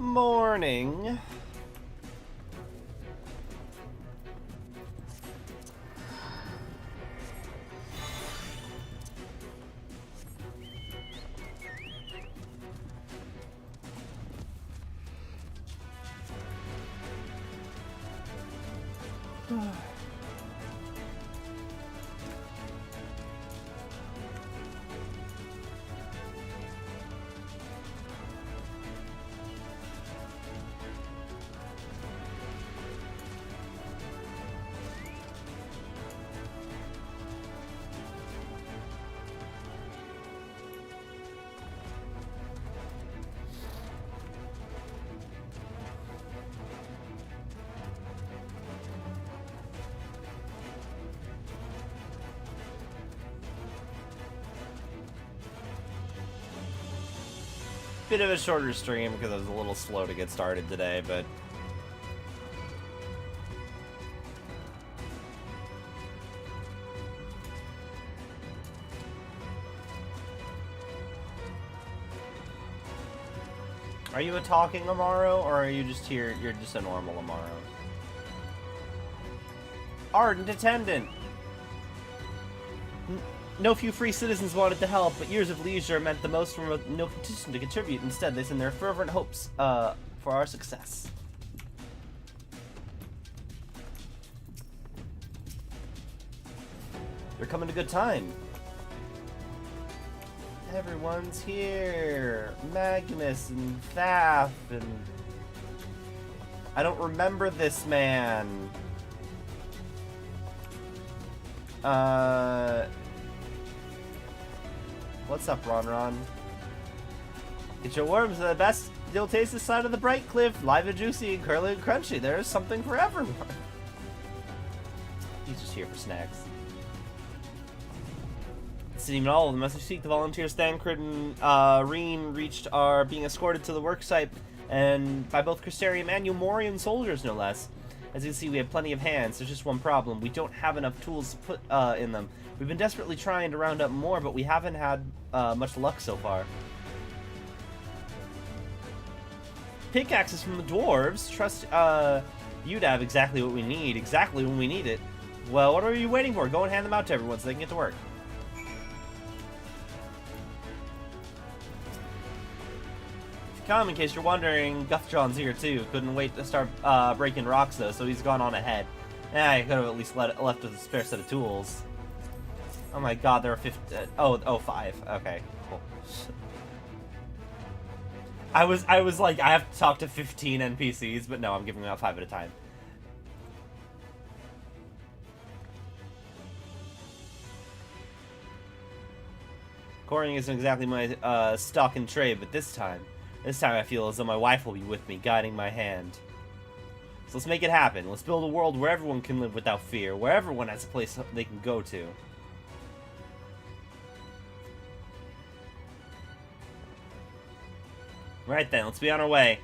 Morning. Bit of a shorter stream because I was a little slow to get started today, but are you a talking Amaro, or are you just here? You're just a normal Amaro. Ardent attendant. No few free citizens wanted to help, but years of leisure meant the most from no petition to contribute. Instead, they send their fervent hopes for our success. They're coming at a good time. Everyone's here. Magnus and Thaf and... I don't remember this man. What's up, Ron? Get your worms are the best. You'll taste the side of the bright cliff. Live and juicy and curly and crunchy. There's something for everyone. He's just here for snacks. It's not even all of them. As we speak, the volunteers Thancred and Reen reached are being escorted to the worksite, and by both Crystarium and Umorian soldiers, no less. As you can see, we have plenty of hands. There's just one problem. We don't have enough tools to put in them. We've been desperately trying to round up more, but we haven't had much luck so far. Pickaxes from the dwarves. Trust you to have exactly what we need, exactly when we need it. Well, what are you waiting for? Go and hand them out to everyone so they can get to work. Come, in case you're wondering, Guffjohn's here too. Couldn't wait to start breaking rocks though, so he's gone on ahead. I could have at least left with a spare set of tools. Oh my god, there are 5. Okay, cool. I was like, I have to talk to 15 NPCs, but no, I'm giving them out 5 at a time. Coring isn't exactly my stock in trade, but this time I feel as though my wife will be with me, guiding my hand. So let's make it happen. Let's build a world where everyone can live without fear, where everyone has a place they can go to. Right then, let's be on our way.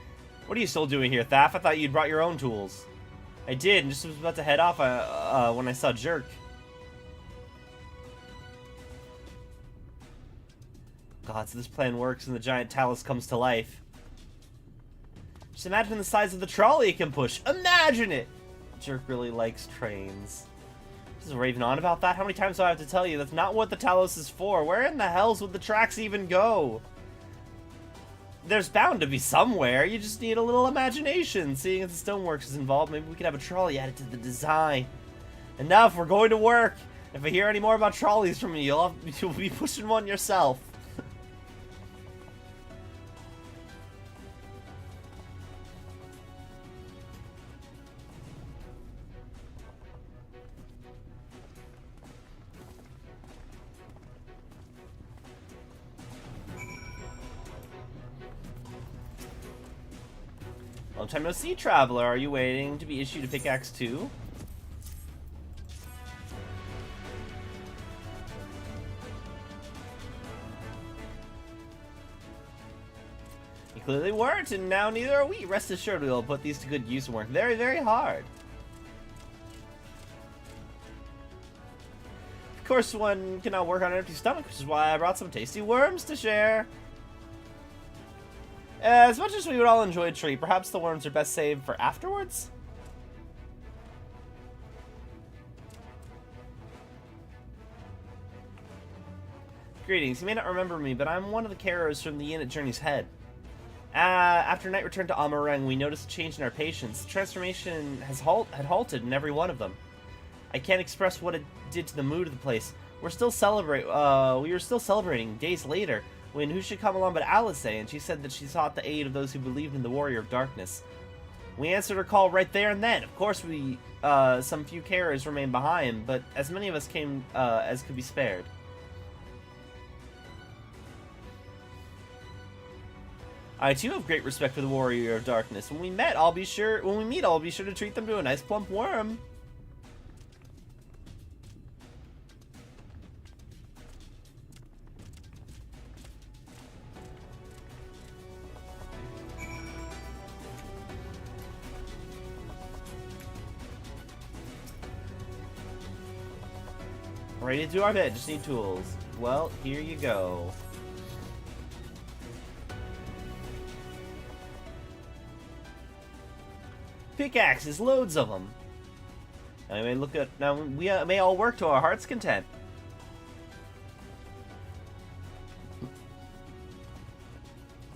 What are you still doing here, Thaf? I thought you'd brought your own tools. I did, and just was about to head off when I saw Jerk. God, so this plan works and the giant talus comes to life. Just imagine the size of the trolley it can push. Imagine it! Jerk really likes trains. This is raving on about that? How many times do I have to tell you? That's not what the talus is for. Where in the hells would the tracks even go? There's bound to be somewhere. You just need a little imagination. Seeing as the stoneworks is involved, maybe we could have a trolley added to the design. Enough, we're going to work. If I hear any more about trolleys from you, you'll be pushing one yourself. Long time no see, traveler. Are you waiting to be issued a pickaxe too? You clearly weren't, and now neither are we. Rest assured, we will put these to good use and work very, very hard. Of course, one cannot work on an empty stomach, which is why I brought some tasty worms to share. As much as we would all enjoy a treat, perhaps the worms are best saved for afterwards? Greetings. You may not remember me, but I'm one of the carers from the inn at Journey's Head. After night return to Amareng, we noticed a change in our patients. The transformation had halted in every one of them. I can't express what it did to the mood of the place. We were still celebrating days later when who should come along but Eorzea, and she said that she sought the aid of those who believed in the Warrior of Darkness. We answered her call right there and then. Of course, some few carers remained behind, but as many of us came as could be spared. I too have great respect for the Warrior of Darkness. When we meet, I'll be sure to treat them to a nice plump worm. Ready to do our bit, just need tools. Well, here you go. Pickaxes, loads of them. Now we may all work to our heart's content.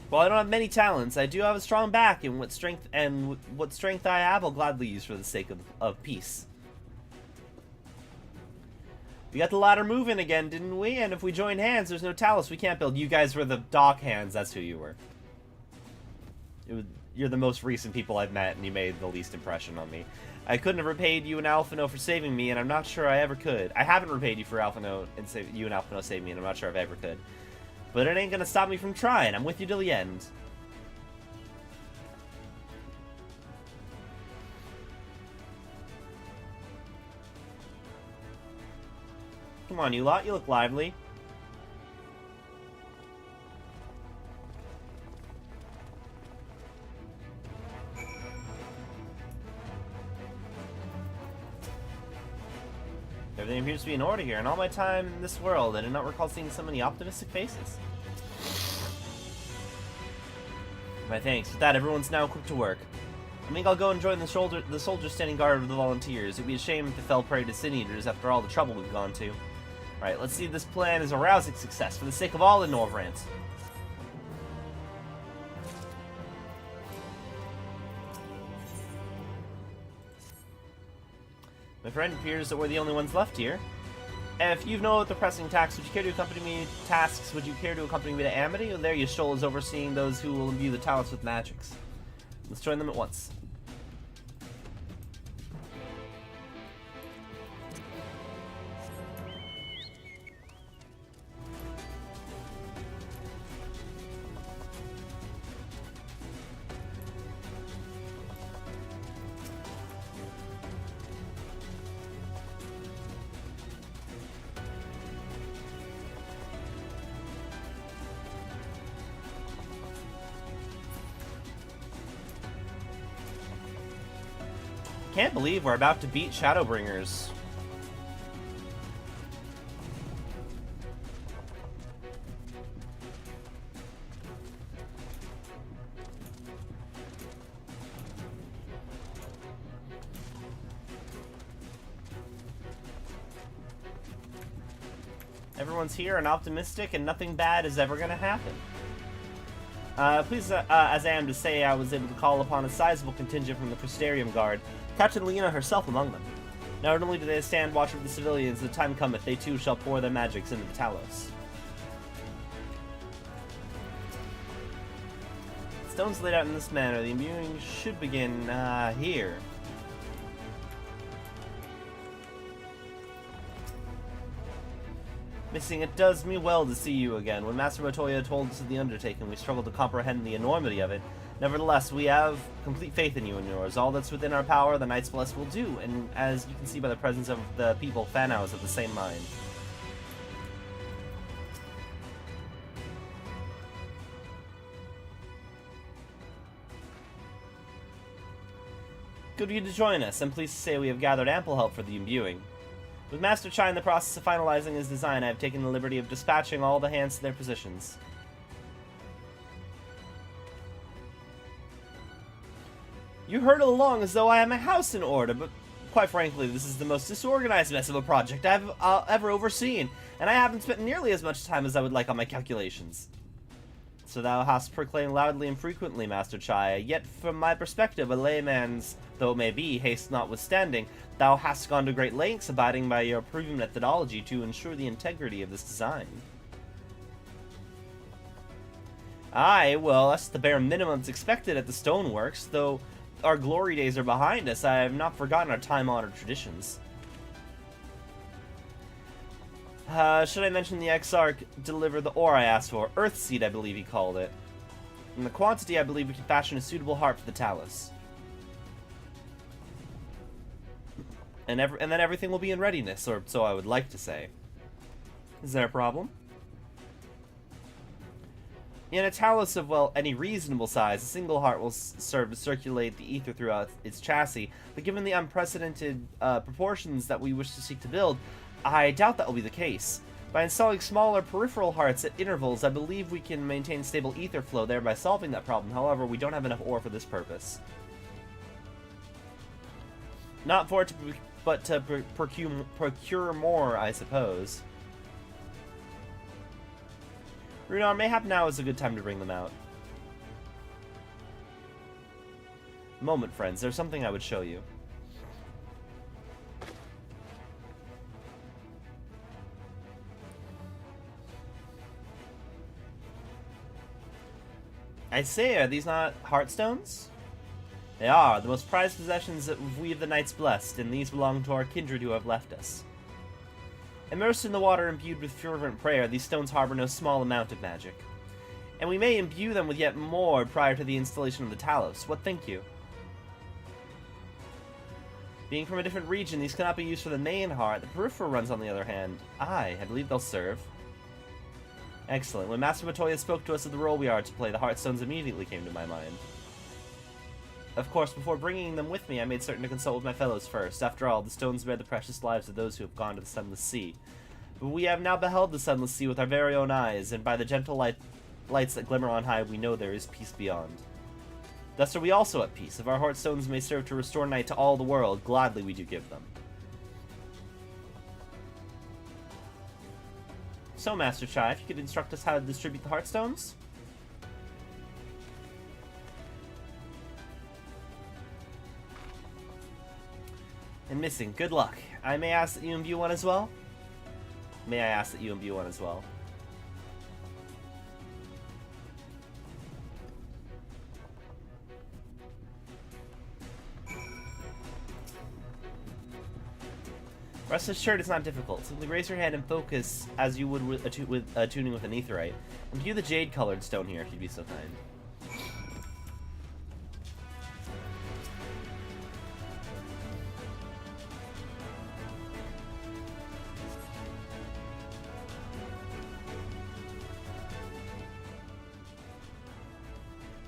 While I don't have many talents, I do have a strong back, and what strength I have, I'll gladly use for the sake of peace. We got the ladder moving again, didn't we? And if we join hands, there's no talus we can't build. You guys were the dock hands. That's who you were. You're the most recent people I've met, and you made the least impression on me. I couldn't have repaid you and Alphino for saving me, and I'm not sure I ever could. I haven't repaid you for Alphino and you and Alphino saved me, and I'm not sure if I ever could. But it ain't gonna stop me from trying. I'm with you till the end. Come on, you lot. You look lively. Everything appears to be in order here. In all my time in this world, I did not recall seeing so many optimistic faces. My thanks. With that, everyone's now equipped to work. I think I'll go and join the soldiers standing guard with the volunteers. It'd be a shame if they fell prey to sin eaters after all the trouble we've gone to. Alright, let's see if this plan is a rousing success for the sake of all in Norvrant. My friend, it appears that we're the only ones left here. If you know the pressing tasks, would you care to accompany me to Amity? Well, there, Yashtol is overseeing those who will imbue the talents with magics. Let's join them at once. Can't believe we're about to beat Shadowbringers. Everyone's here and optimistic, and nothing bad is ever going to happen. Pleased as I am to say, I was able to call upon a sizable contingent from the Presterium Guard, Captain Lena herself among them. Not only do they stand watch over the civilians, the time cometh they too shall pour their magics into the Talos. Stones laid out in this manner, the imbuing should begin, here. Missing, it does me well to see you again. When Master Motoya told us of the undertaking, we struggled to comprehend the enormity of it. Nevertheless, we have complete faith in you and yours. All that's within our power, the Knights Blessed will do, and as you can see by the presence of the people, Fanao is of the same mind. Good of you to join us. I'm pleased to say we have gathered ample help for the imbuing. With Master Chai in the process of finalizing his design, I have taken the liberty of dispatching all the hands to their positions. You hurtle along as though I am a house in order, but quite frankly, this is the most disorganized mess of a project I've ever overseen, and I haven't spent nearly as much time as I would like on my calculations. So thou hast proclaimed loudly and frequently, Master Chai, yet from my perspective, a layman's, though it may be, haste notwithstanding, thou hast gone to great lengths abiding by your proven methodology to ensure the integrity of this design. Aye, well, that's the bare minimum that's expected at the stoneworks, though our glory days are behind us. I have not forgotten our time-honored traditions. Should I mention the Exarch deliver the ore I asked for? Earthseed, I believe he called it. And the quantity, I believe we can fashion a suitable heart for the talus. And then everything will be in readiness, or so I would like to say. Is there a problem? In a talus of, well, any reasonable size, a single heart will serve to circulate the ether throughout its chassis, but given the unprecedented proportions that we wish to seek to build, I doubt that will be the case. By installing smaller peripheral hearts at intervals, I believe we can maintain stable ether flow, thereby solving that problem. However, we don't have enough ore for this purpose. Not for it to, but to procure more, I suppose. Runar, mayhap now is a good time to bring them out. Moment, friends. There's something I would show you. I say, are these not heartstones? They are, the most prized possessions that we of the Knights blessed, and these belong to our kindred who have left us. Immersed in the water imbued with fervent prayer, these stones harbor no small amount of magic. And we may imbue them with yet more prior to the installation of the talus. What think you? Being from a different region, these cannot be used for the main heart. The peripheral runs, on the other hand. Aye, I believe they'll serve. Excellent. When Master Matoya spoke to us of the role we are to play, the heartstones immediately came to my mind. Of course, before bringing them with me, I made certain to consult with my fellows first. After all, the stones bear the precious lives of those who have gone to the Sunless Sea. But we have now beheld the Sunless Sea with our very own eyes, and by the gentle lights that glimmer on high, we know there is peace beyond. Thus are we also at peace. If our heartstones may serve to restore night to all the world, gladly we do give them. So, Master Chai, if you could instruct us how to distribute the heartstones? And missing, good luck. I may ask that you imbue one as well? May I ask that you imbue one as well? Rest assured, it's not difficult. Simply raise your hand and focus as you would with tuning with an aetherite. Imbue the jade-colored stone here, if you'd be so kind.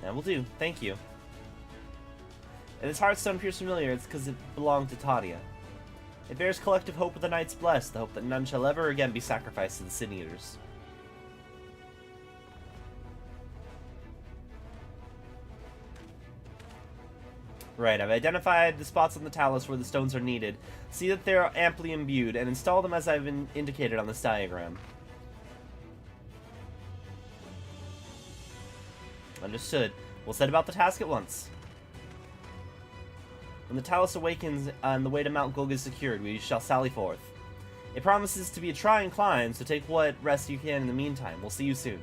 That will do. Thank you. And this heartstone appears familiar. It's because it belonged to Tadia. It bears collective hope of the Knights blessed, the hope that none shall ever again be sacrificed to the Sin Eaters. Right, I've identified the spots on the talus where the stones are needed. See that they are amply imbued, and install them as I've indicated on this diagram. Understood. We'll set about the task at once. When the talus awakens and the way to Mount Golg is secured, we shall sally forth. It promises to be a trying climb, so take what rest you can in the meantime. We'll see you soon.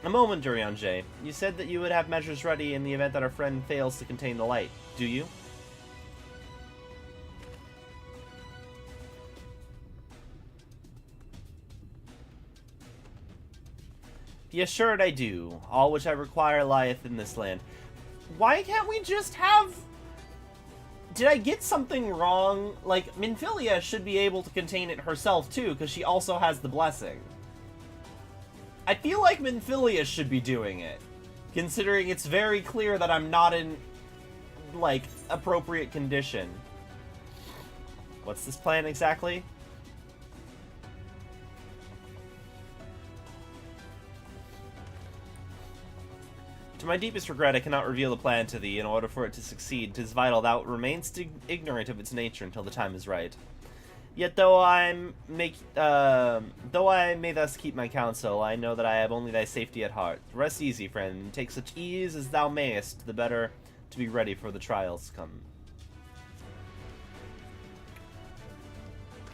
A moment, Urianger. You said that you would have measures ready in the event that our friend fails to contain the light. Do you? Be assured I do. All which I require lieth in this land. Why can't we just have... Did I get something wrong? Like, Minfilia should be able to contain it herself, too, because she also has the blessing. I feel like Minfilia should be doing it, considering it's very clear that I'm not in, like, appropriate condition. What's this plan exactly? To my deepest regret, I cannot reveal the plan to thee. In order for it to succeed, 'tis vital thou remainst ignorant of its nature until the time is right. Yet though I may thus keep my counsel, I know that I have only thy safety at heart. Rest easy, friend, and take such ease as thou mayest, the better to be ready for the trials to come.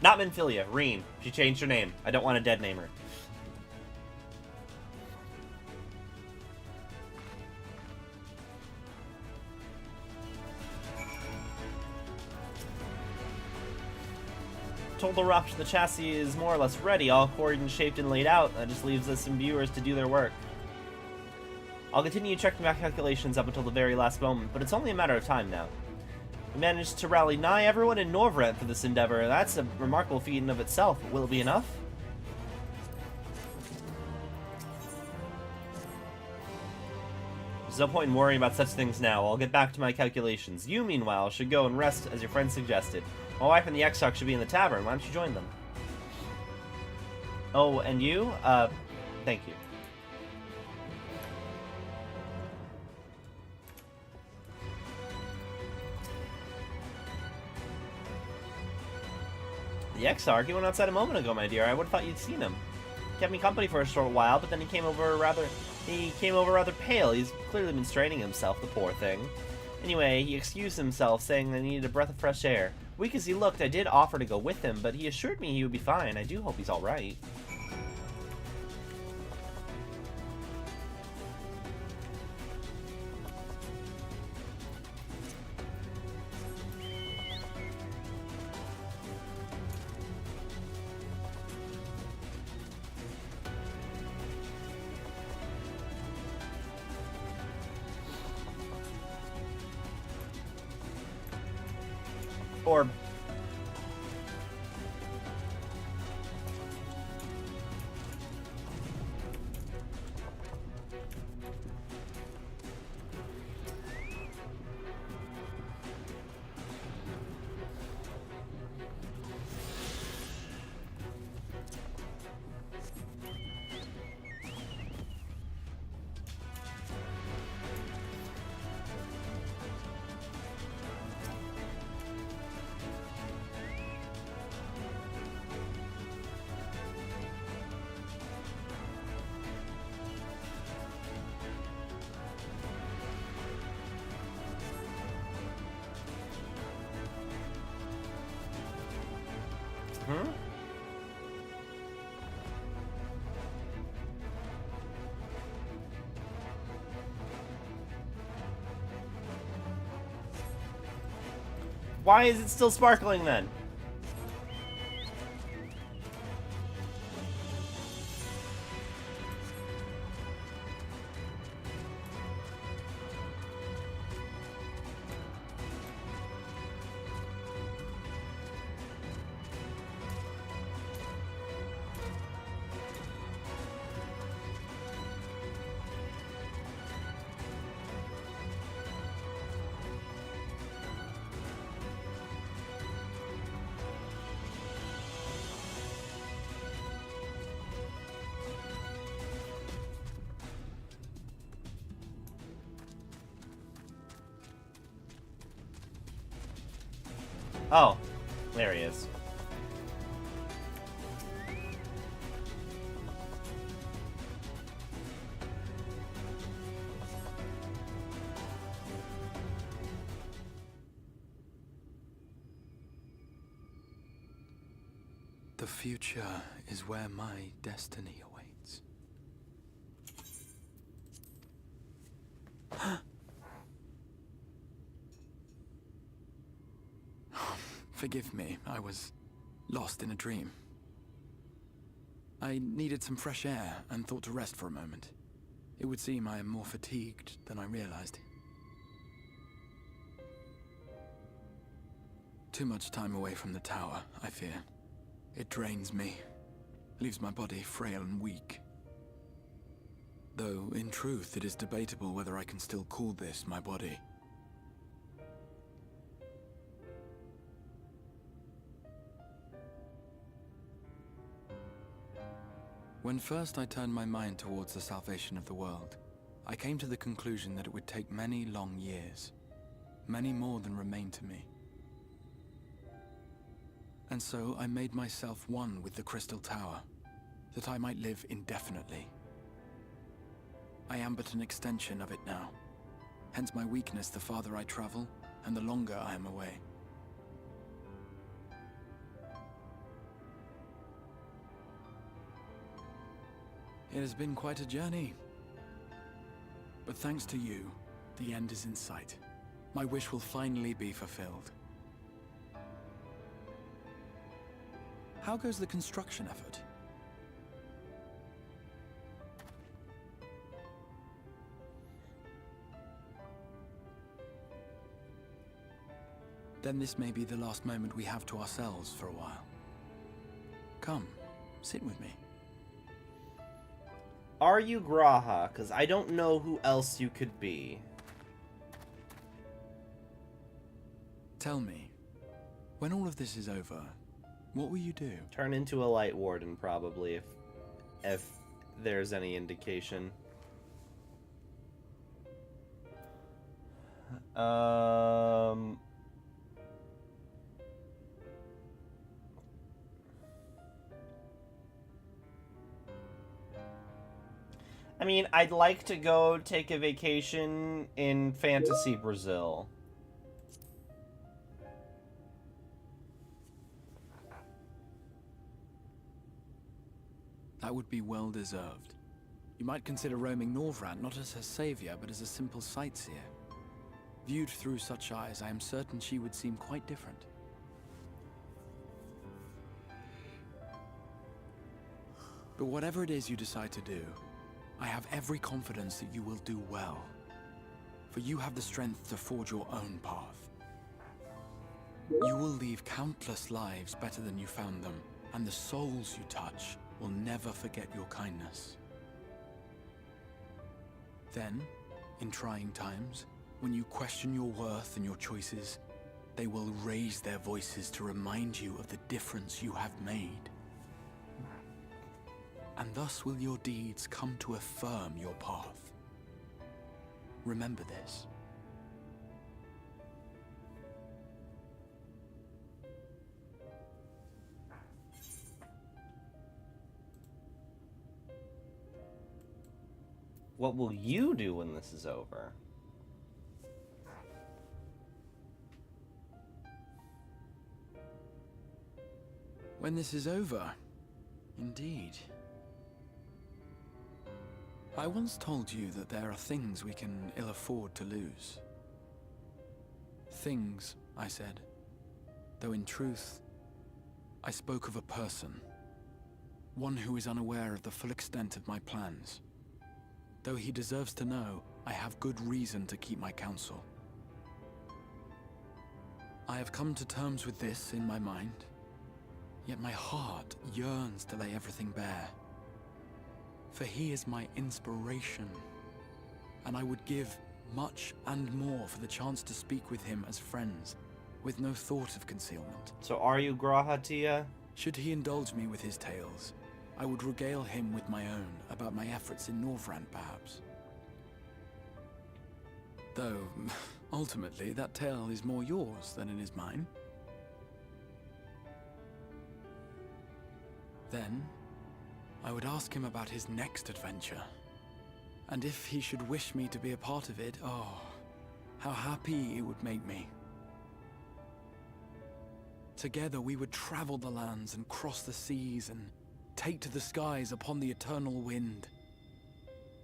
Not Minfilia, Reen. She changed her name. I don't want to dead name her. Told the rupture the chassis is more or less ready, all coordinated, shaped, and laid out. That just leaves us imbuers to do their work. I'll continue checking my calculations up until the very last moment, but it's only a matter of time now. We managed to rally nigh everyone in Norvrent for this endeavor. That's a remarkable feat in of itself. Will it be enough? There's no point in worrying about such things now. I'll get back to my calculations. You, meanwhile, should go and rest as your friend suggested. My wife and the Exarch should be in the tavern. Why don't you join them? Oh, and you? Thank you. The Exarch? He went outside a moment ago, my dear. I would have thought you'd seen him. He kept me company for a short while, but then he came over rather pale. He's clearly been straining himself, the poor thing. Anyway, he excused himself, saying that he needed a breath of fresh air. Weak as he looked, I did offer to go with him, but he assured me he would be fine. I do hope he's alright. Or... Why is it still sparkling then? Oh, there he is. The future is where my destiny awaits. Forgive me, I was lost in a dream. I needed some fresh air and thought to rest for a moment. It would seem I am more fatigued than I realized. Too much time away from the tower, I fear. It drains me, leaves my body frail and weak. Though, in truth, it is debatable whether I can still call this my body. When first I turned my mind towards the salvation of the world, I came to the conclusion that it would take many long years, many more than remain to me. And so I made myself one with the Crystal Tower, that I might live indefinitely. I am but an extension of it now, hence my weakness the farther I travel, and the longer I am away. It has been quite a journey. But thanks to you, the end is in sight. My wish will finally be fulfilled. How goes the construction effort? Then this may be the last moment we have to ourselves for a while. Come, sit with me. Are you Graha? Because I don't know who else you could be. Tell me, when all of this is over, what will you do? Turn into a light warden, probably, if there's any indication. I mean, I'd like to go take a vacation in Fantasy Brazil. That would be well deserved. You might consider roaming Norvrand not as her savior, but as a simple sightseer. Viewed through such eyes, I am certain she would seem quite different. But whatever it is you decide to do, I have every confidence that you will do well. For you have the strength to forge your own path. You will leave countless lives better than you found them, and the souls you touch will never forget your kindness. Then, in trying times, when you question your worth and your choices, they will raise their voices to remind you of the difference you have made. And thus will your deeds come to affirm your path. Remember this. What will you do when this is over? When this is over, indeed. I once told you that there are things we can ill afford to lose. Things, I said, though in truth, I spoke of a person. One who is unaware of the full extent of my plans. Though he deserves to know, I have good reason to keep my counsel. I have come to terms with this in my mind, yet my heart yearns to lay everything bare. For he is my inspiration, and I would give much and more for the chance to speak with him as friends, with no thought of concealment. So are you Graha, Tia? Should he indulge me with his tales, I would regale him with my own, about my efforts in Norvrand, perhaps. Though, ultimately, that tale is more yours than it is mine. Then, I would ask him about his next adventure. And if he should wish me to be a part of it, oh, how happy it would make me. Together we would travel the lands and cross the seas and take to the skies upon the eternal wind.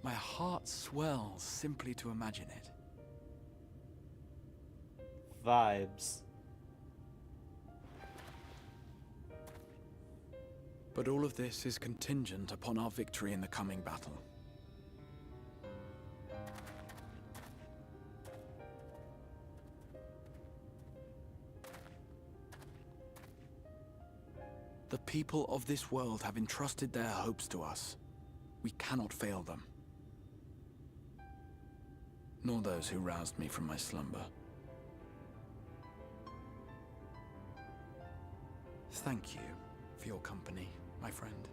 My heart swells simply to imagine it. Vibes. But all of this is contingent upon our victory in the coming battle. The people of this world have entrusted their hopes to us. We cannot fail them. Nor those who roused me from my slumber. Thank you for your company, my friend.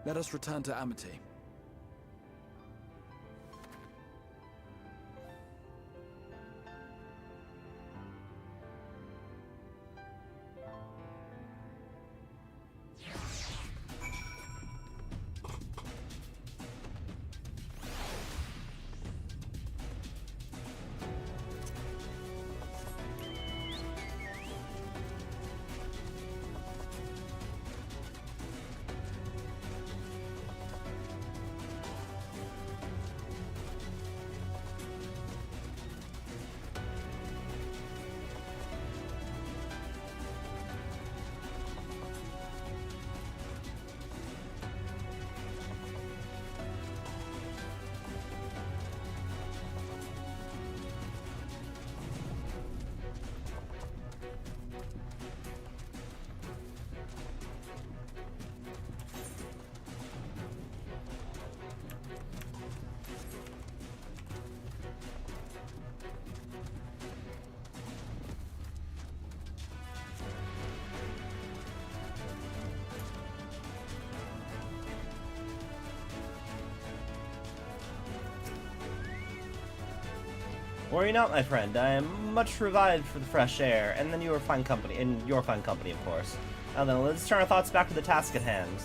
Let us return to Amity. Worry not, my friend. I am much revived for the fresh air, and then your fine company, of course. Now then, let's turn our thoughts back to the task at hand.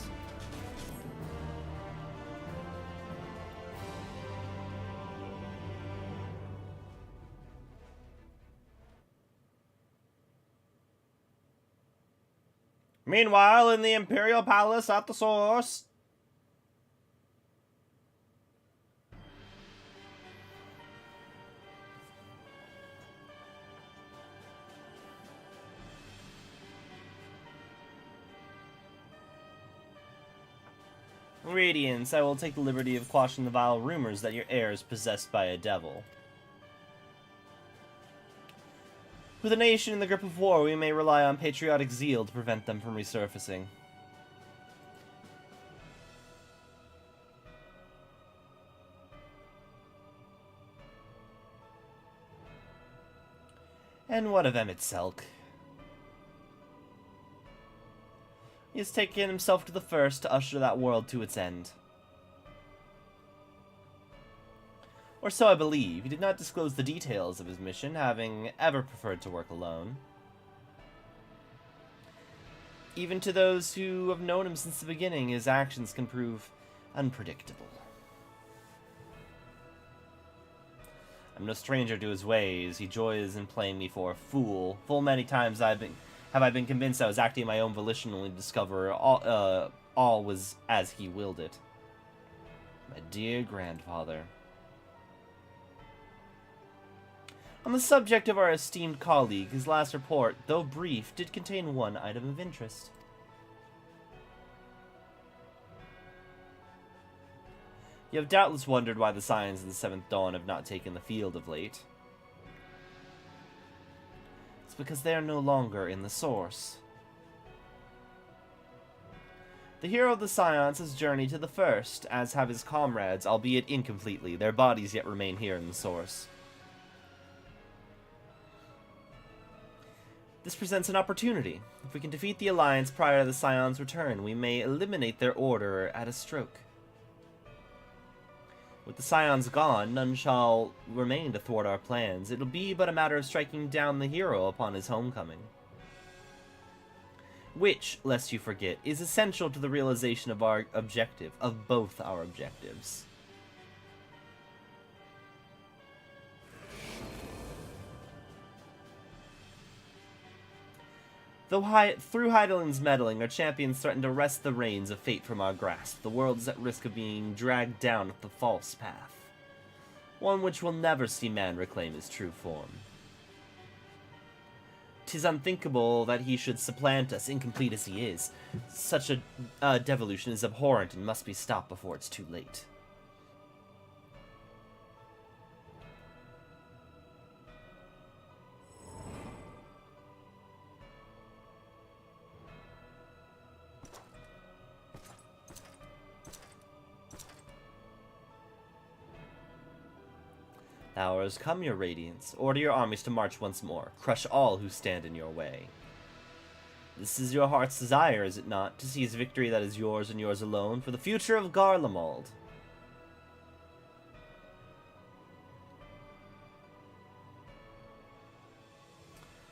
Meanwhile, in the Imperial Palace at the source... Radiance, I will take the liberty of quashing the vile rumors that your heir is possessed by a devil. With a nation in the grip of war, we may rely on patriotic zeal to prevent them from resurfacing. And what of Emmett Selk? He has taken himself to the first to usher that world to its end. Or so I believe. He did not disclose the details of his mission, having ever preferred to work alone. Even to those who have known him since the beginning, his actions can prove unpredictable. I'm no stranger to his ways. He joys in playing me for a fool. Full many times have I been convinced I was acting on my own volition, only to discover all was as he willed it. My dear grandfather. On the subject of our esteemed colleague, his last report, though brief, did contain one item of interest. You have doubtless wondered why the Scions of the Seventh Dawn have not taken the field of late. It's because they are no longer in the Source. The hero of the Scions has journeyed to the First, as have his comrades, albeit incompletely. Their bodies yet remain here in the Source. This presents an opportunity. If we can defeat the Alliance prior to the Scions' return, we may eliminate their order at a stroke. With the Scions gone, none shall remain to thwart our plans. It'll be but a matter of striking down the hero upon his homecoming. Which, lest you forget, is essential to the realization of our objective, of both our objectives. Though through Heidelin's meddling, our champions threaten to wrest the reins of fate from our grasp, the world is at risk of being dragged down the false path. One which will never see man reclaim his true form. 'Tis unthinkable that he should supplant us, incomplete as he is. Such a devolution is abhorrent and must be stopped before it's too late. The hour has come, your radiance. Order your armies to march once more. Crush all who stand in your way. This is your heart's desire, is it not? To seize victory that is yours and yours alone, for the future of Garlemald.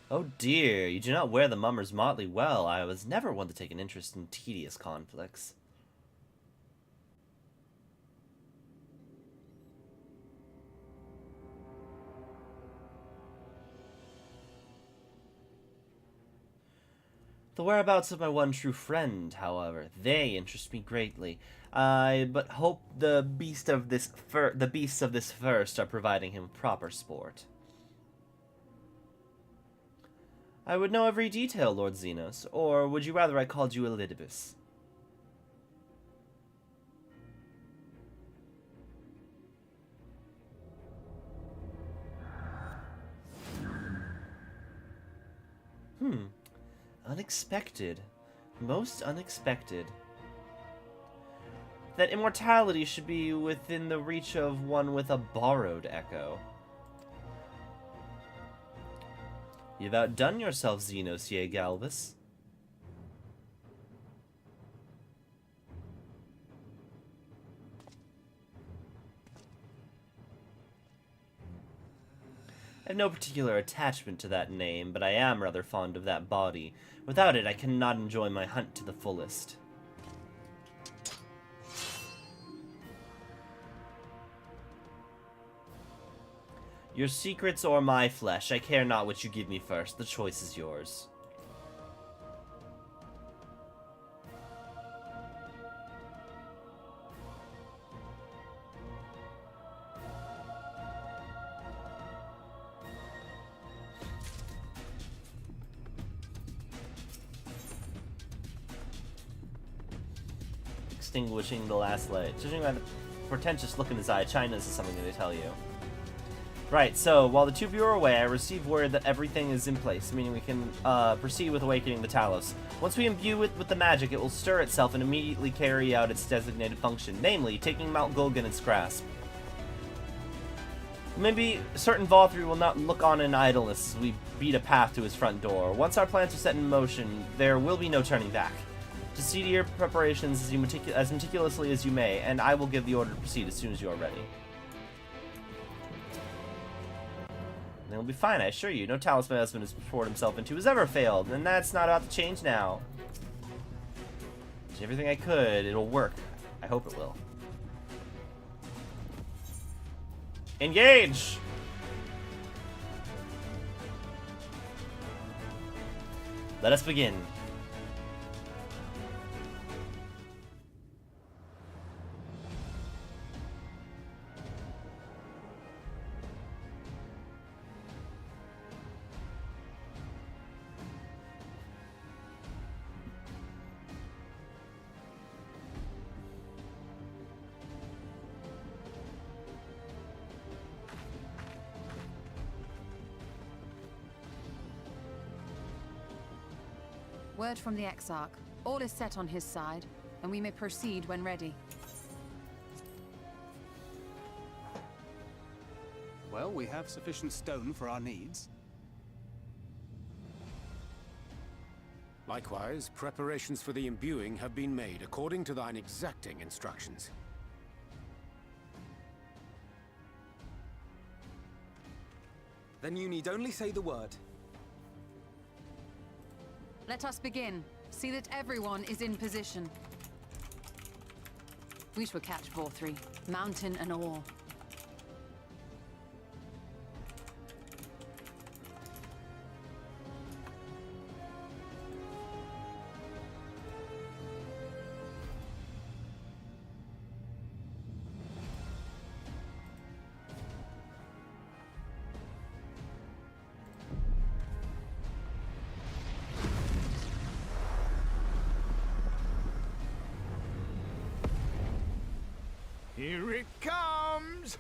Oh dear, you do not wear the mummer's motley well. I was never one to take an interest in tedious conflicts. The whereabouts of my one true friend, however, they interest me greatly. I but hope the beasts of this first are providing him proper sport. I would know every detail, Lord Xenos, or would you rather I called you Elidibus? Unexpected. Most unexpected. That immortality should be within the reach of one with a borrowed echo. You've outdone yourself, Xenos ye Galvus. I have no particular attachment to that name, but I am rather fond of that body. Without it, I cannot enjoy my hunt to the fullest. Your secrets or my flesh, I care not which you give me first. The choice is yours. Extinguishing the last light. Judging by the portentous look in his eye, China is something to tell you. Right, so while the two of you are away, I receive word that everything is in place, meaning we can proceed with awakening the Talos. Once we imbue it with the magic, it will stir itself and immediately carry out its designated function, namely, taking Mount Gulg in its grasp. Maybe certain Valkyrie will not look on in idleness as we beat a path to his front door. Once our plans are set in motion, there will be no turning back. Just see to your preparations as meticulously as you may, and I will give the order to proceed as soon as you are ready. And it'll be fine, I assure you. No Talos my husband has poured himself into has ever failed, and that's not about to change now. Did everything I could, it'll work. I hope it will. Engage! Let us begin. Word from the Exarch. All is set on his side, and we may proceed when ready. Well, we have sufficient stone for our needs. Likewise, preparations for the imbuing have been made according to thine exacting instructions. Then you need only say the word. Let us begin. See that everyone is in position. We shall catch Valkyrie, mountain and all. Here it comes!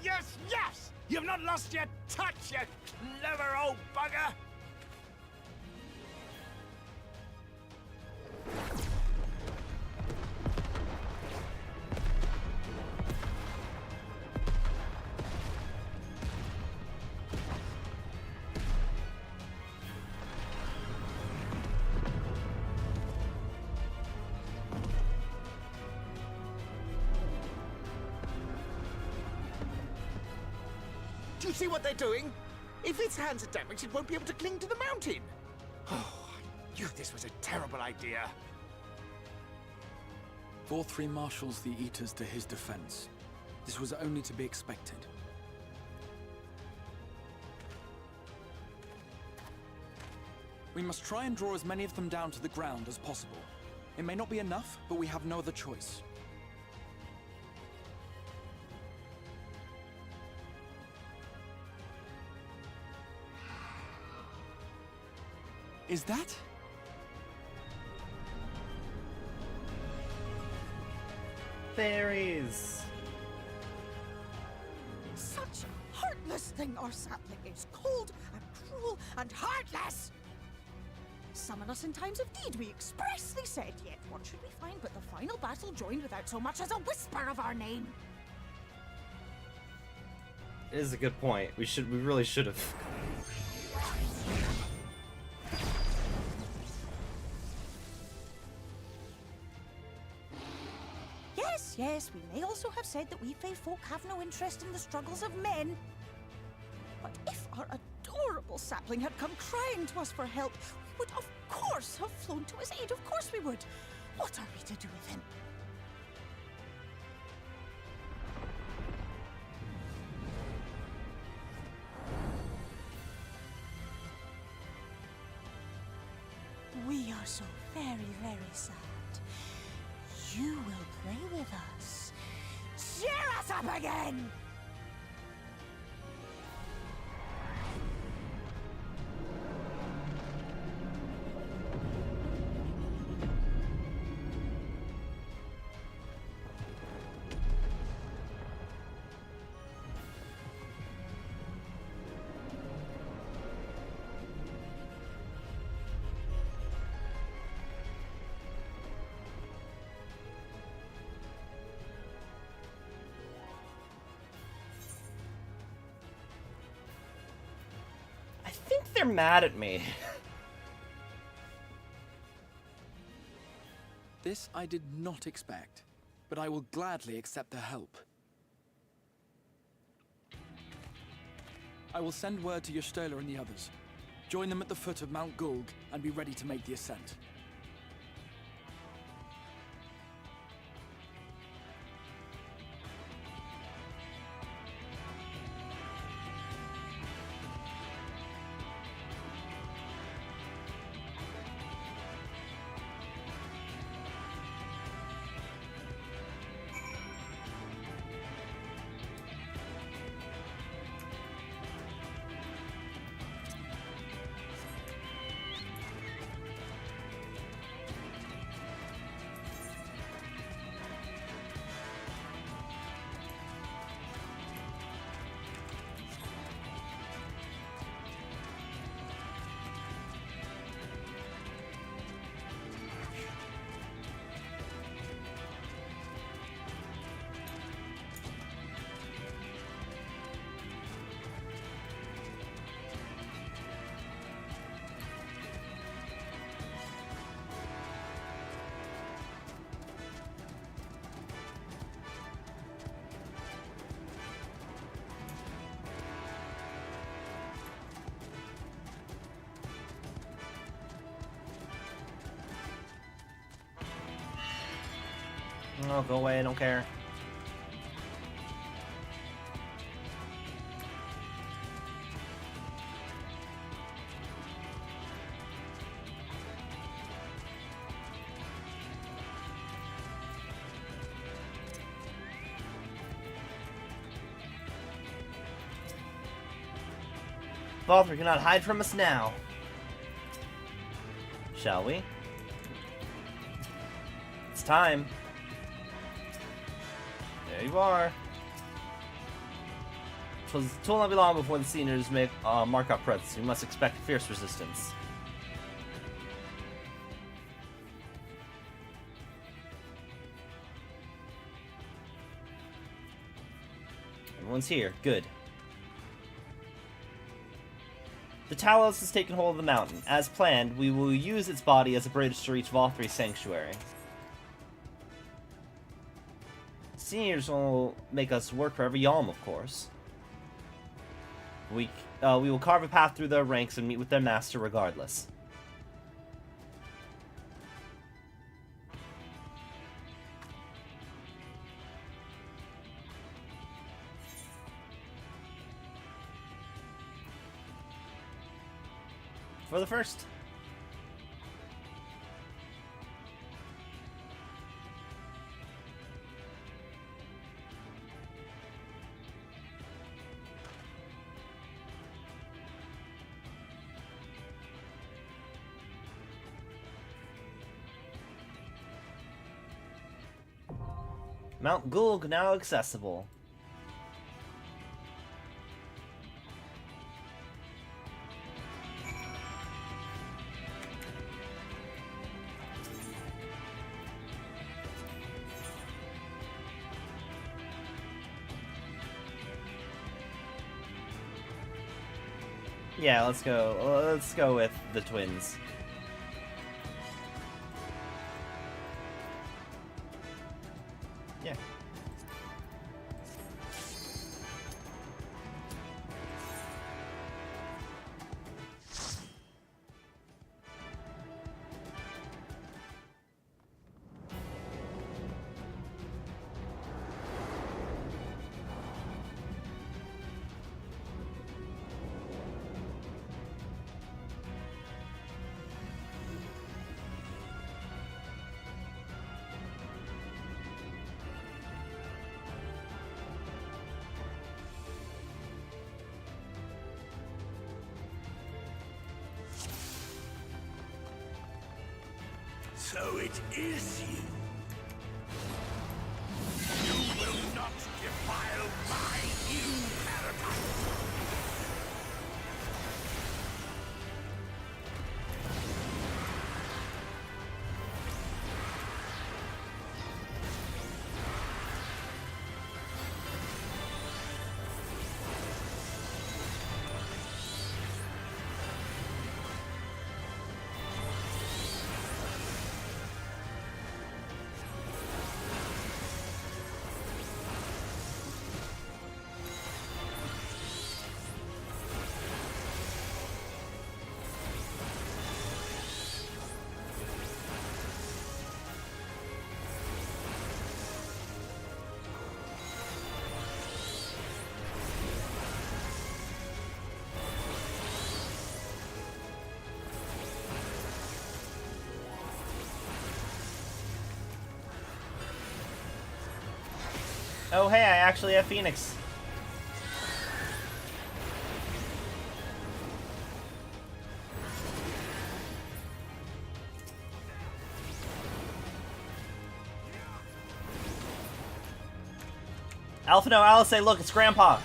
Yes, yes! You've not lost your touch, you clever old bugger! Do you see what they're doing? If its hands are damaged, it won't be able to cling to the mountain. Oh, I knew this was a terrible idea. Vorthree marshals the Eaters to his defense. This was only to be expected. We must try and draw as many of them down to the ground as possible. It may not be enough, but we have no other choice. Is that? Fairies. Such a heartless thing our sapling is. Cold and cruel and heartless. Summon us in times of need, we expressly said, yet what should we find but the final battle joined without so much as a whisper of our name? It is a good point. We really should have. Yes, we may also have said that we Fae folk have no interest in the struggles of men. But if our adorable sapling had come crying to us for help, we would of course have flown to his aid. Of course we would. What are we to do with him? We are so very, very sad. You will play with us. Cheer us up again! I think they're mad at me. This I did not expect, but I will gladly accept their help. I will send word to Y'shtola and the others. Join them at the foot of Mount Gulg and be ready to make the ascent. Oh, go away, I don't care. Valther cannot hide from us now. Shall we? It's time. There you are. Twill not be long before the seniors make mark our presence. We must expect fierce resistance. Everyone's here. Good. The Talos has taken hold of the mountain. As planned, we will use its body as a bridge to reach Vorthree's sanctuary. Seniors will make us work for every yalm, of course. We will carve a path through their ranks and meet with their master regardless. For the first. Mount Gulg now accessible. Yeah, let's go. Let's go with the twins. Yeah. So it is you. You will not defile my new paradise. Oh hey, I actually have Phoenix. Alpha no, Alice, say look, it's Grandpa.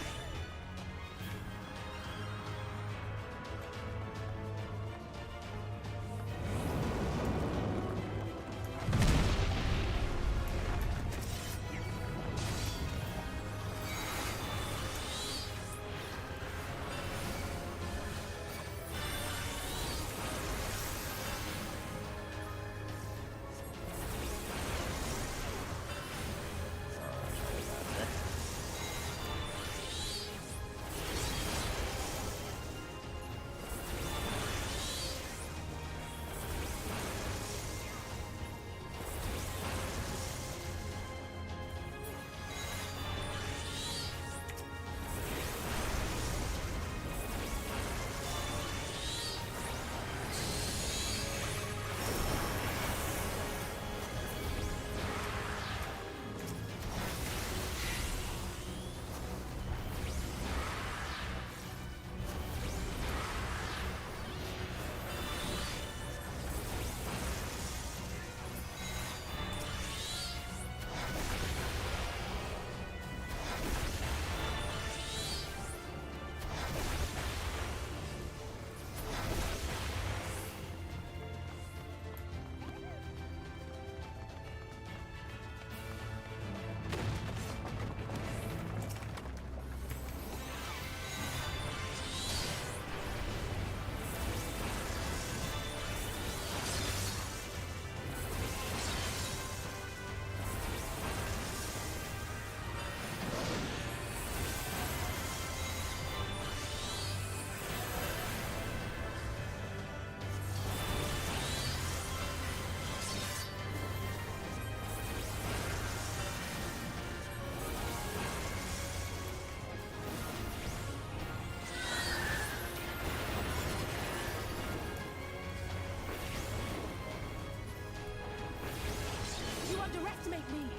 like me.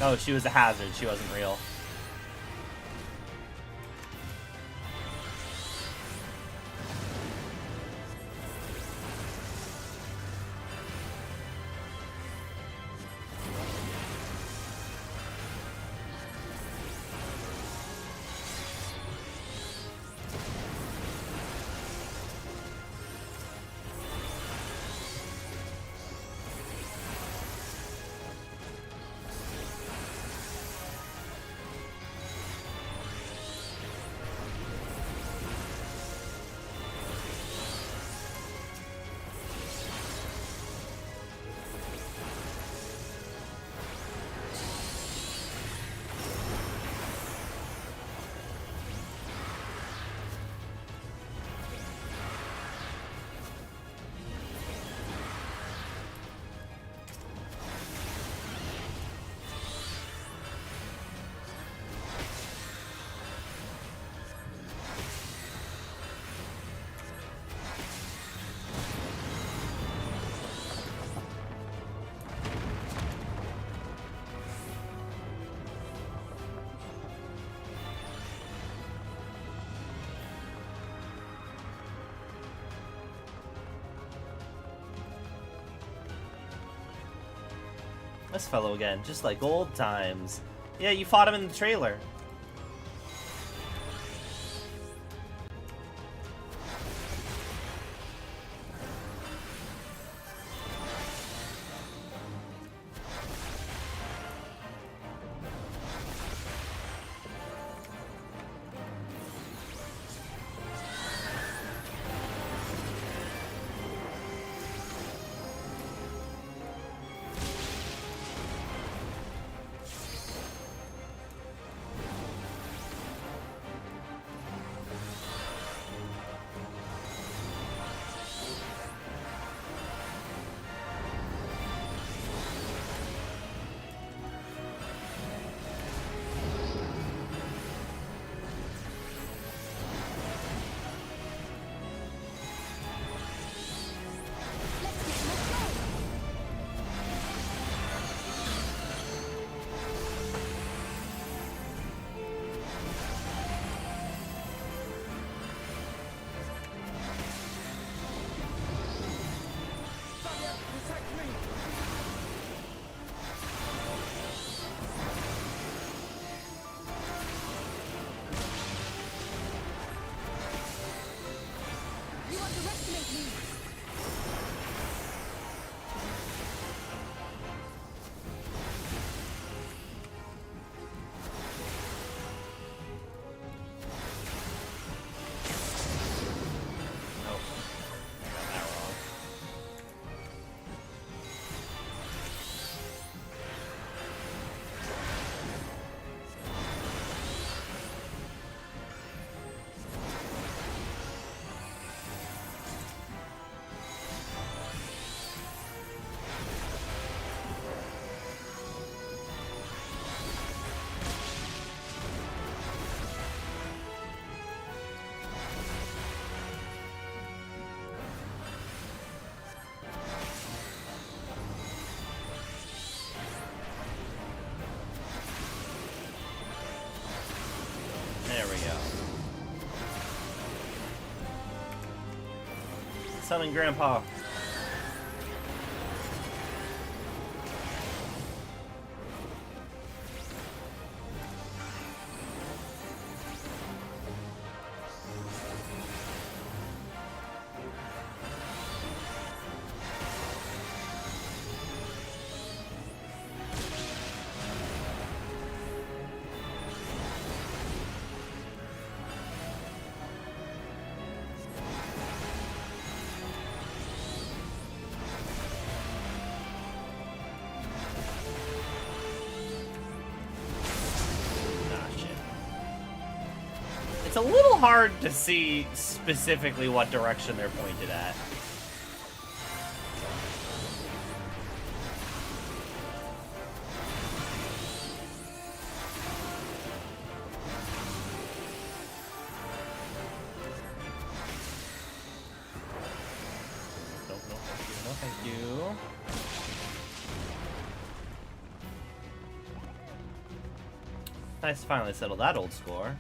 Oh, she was a hazard. She wasn't real. This fellow again, just like old times. Yeah, you fought him in the trailer. we go. Summon Grandpa. It's a little hard to see specifically what direction they're pointed at. No, thank you. Nice to finally settle that old score.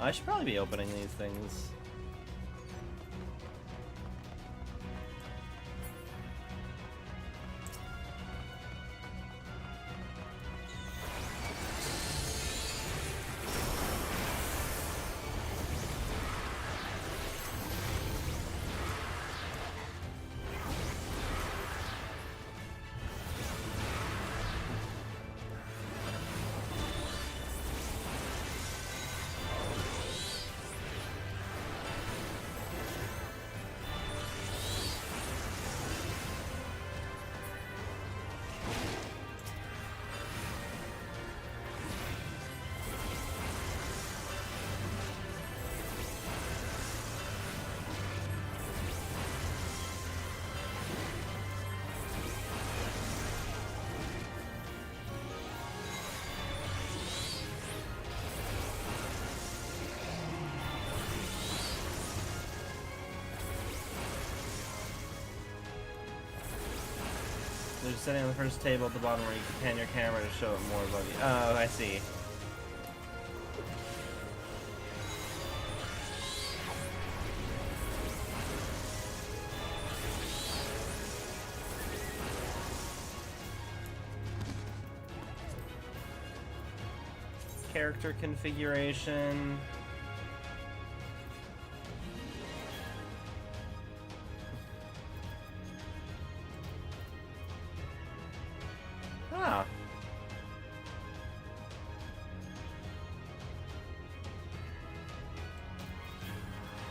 I should probably be opening these things. They're sitting on the first table at the bottom where you can pan your camera to show it more above you. Oh, I see. Character configuration. Ah.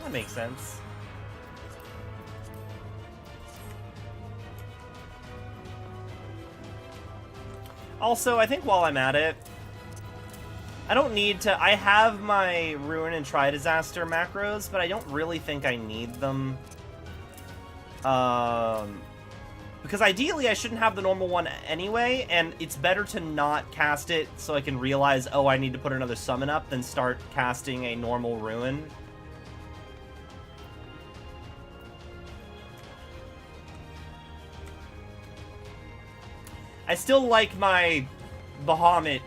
That makes sense. Also, I think while I'm at it, I don't need to... I have my Ruin and Tri-Disaster macros, but I don't really think I need them. Because ideally I shouldn't have the normal one anyway, and it's better to not cast it so I can realize, oh, I need to put another summon up than start casting a normal Ruin. I still like my Bahamut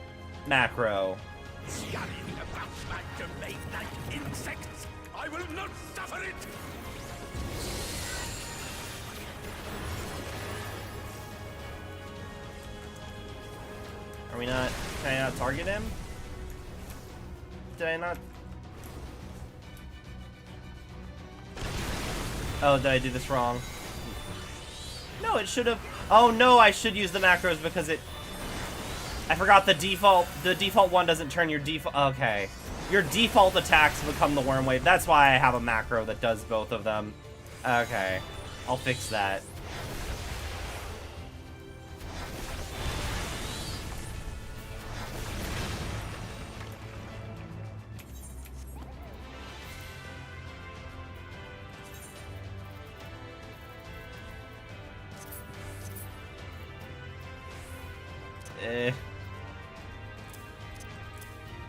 macro. Scurrying about my domain like insects! I will not suffer it! Are we not... Can I not target him? Did I not... Oh, did I do this wrong? No, it should have... Oh no, I should use the macros because it... I forgot the default one doesn't turn your default... Okay. Your default attacks become the worm wave. That's why I have a macro that does both of them. Okay. I'll fix that.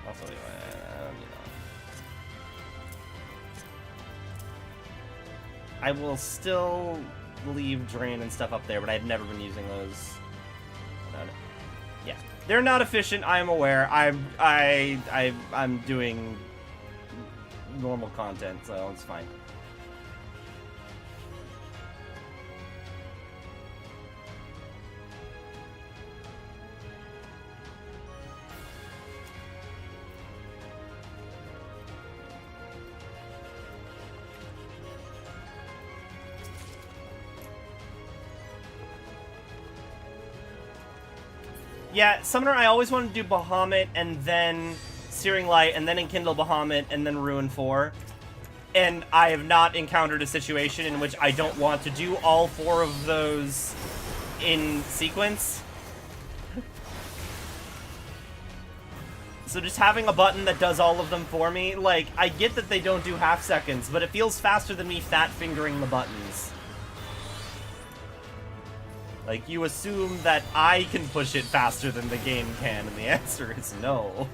Also, you know. I will still leave Drain and stuff up there, but I've never been using those. Yeah, they're not efficient. I am aware. I'm doing normal content, so it's fine. Yeah, Summoner, I always wanted to do Bahamut and then Searing Light and then Enkindle Bahamut and then Ruin 4. And I have not encountered a situation in which I don't want to do all 4 of those in sequence. So just having a button that does all of them for me, like, I get that they don't do half seconds, but it feels faster than me fat fingering the buttons. Like, you assume that I can push it faster than the game can, and the answer is no.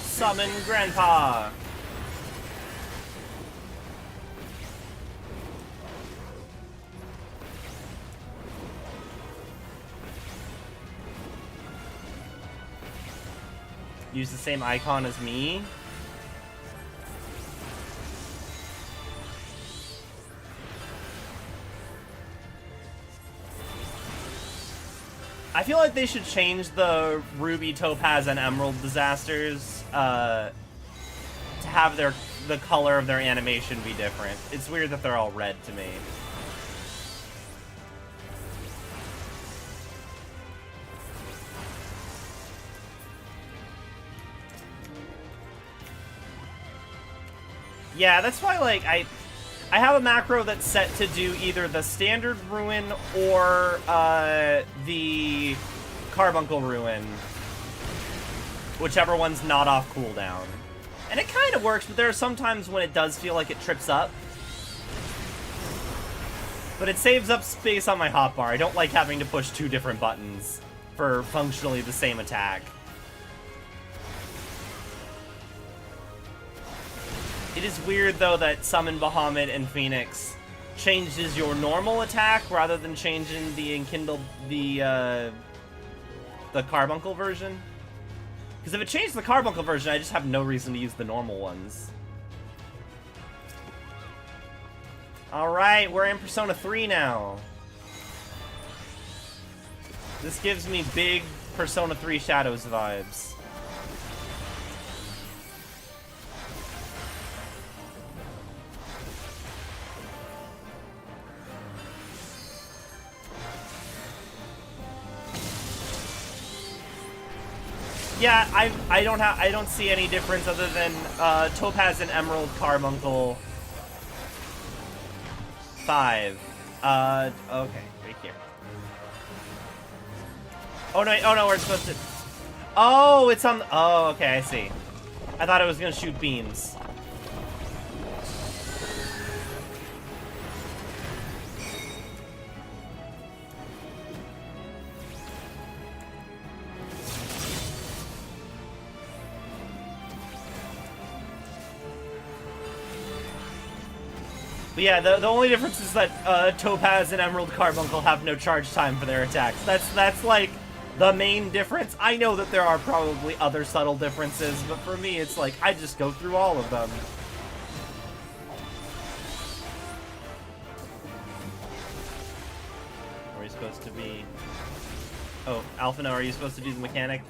Summon Grandpa! Use the same icon as me? I feel like they should change the Ruby, Topaz, and Emerald disasters to have the color of their animation be different. It's weird that they're all red to me. Yeah, that's why, like, I have a macro that's set to do either the standard ruin or the Carbuncle ruin. Whichever one's not off cooldown. And it kind of works, but there are some times when it does feel like it trips up. But it saves up space on my hotbar. I don't like having to push 2 different buttons for functionally the same attack. It is weird, though, that Summon Bahamut and Phoenix changes your normal attack rather than changing the Enkindle, the Carbuncle version. Because if it changed the Carbuncle version, I just have no reason to use the normal ones. Alright, we're in Persona 3 now. This gives me big Persona 3 Shadows vibes. Yeah, I don't see any difference other than Topaz and Emerald Carbuncle 5. Okay, right here. Oh no, we're supposed to. Oh, it's on. Oh, okay, I see. I thought it was gonna shoot beams. But yeah, the only difference is that Topaz and Emerald Carbuncle have no charge time for their attacks. That's like the main difference. I know that there are probably other subtle differences, but for me it's like I just go through all of them. Are you supposed to be... Oh, Alphino, are you supposed to do the mechanic?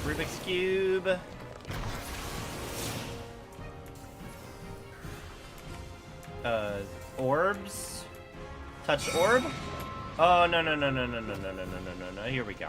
Rubik's Cube. Orbs? Touch orb? Oh, no, no, no, no, no, no, no, no, no, no, no, no. Here we go.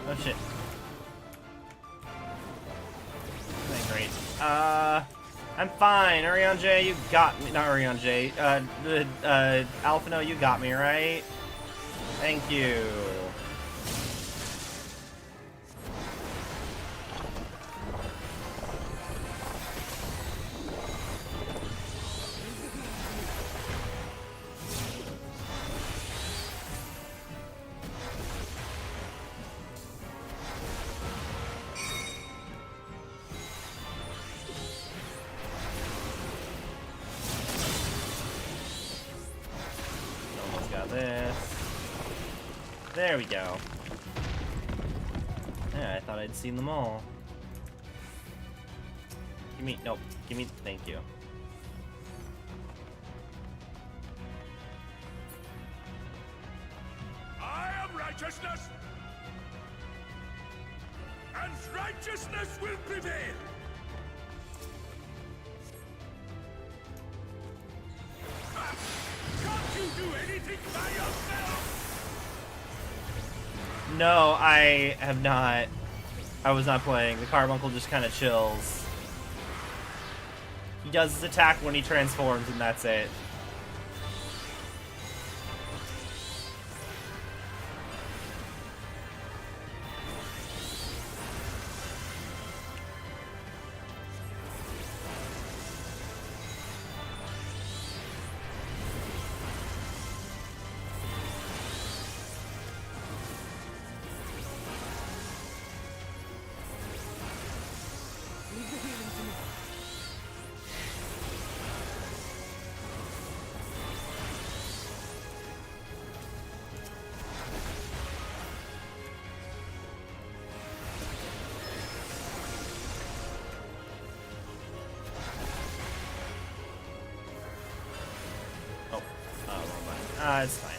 Oh shit. Okay, great. I'm fine. Urion J, you got me. Not Urion J. Alphino, you got me, right? Thank you. Almost got this. There we go. Yeah, I thought I'd seen them all. Give me, nope. Give me, thank you. I am righteousness, and righteousness will prevail. Ha! Can't you do anything by yourself? No, I have not. I was not playing. The Carbuncle just kind of chills. He does his attack when he transforms, and that's it. It's fine.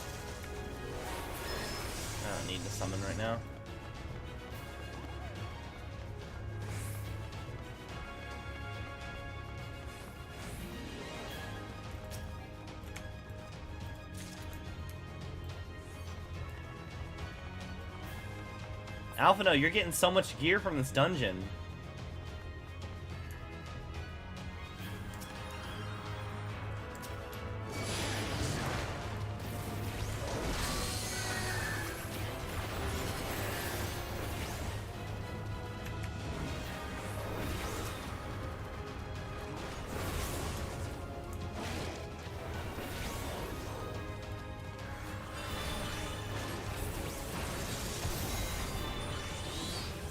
I don't need to summon right now. Alphino, you're getting so much gear from this dungeon.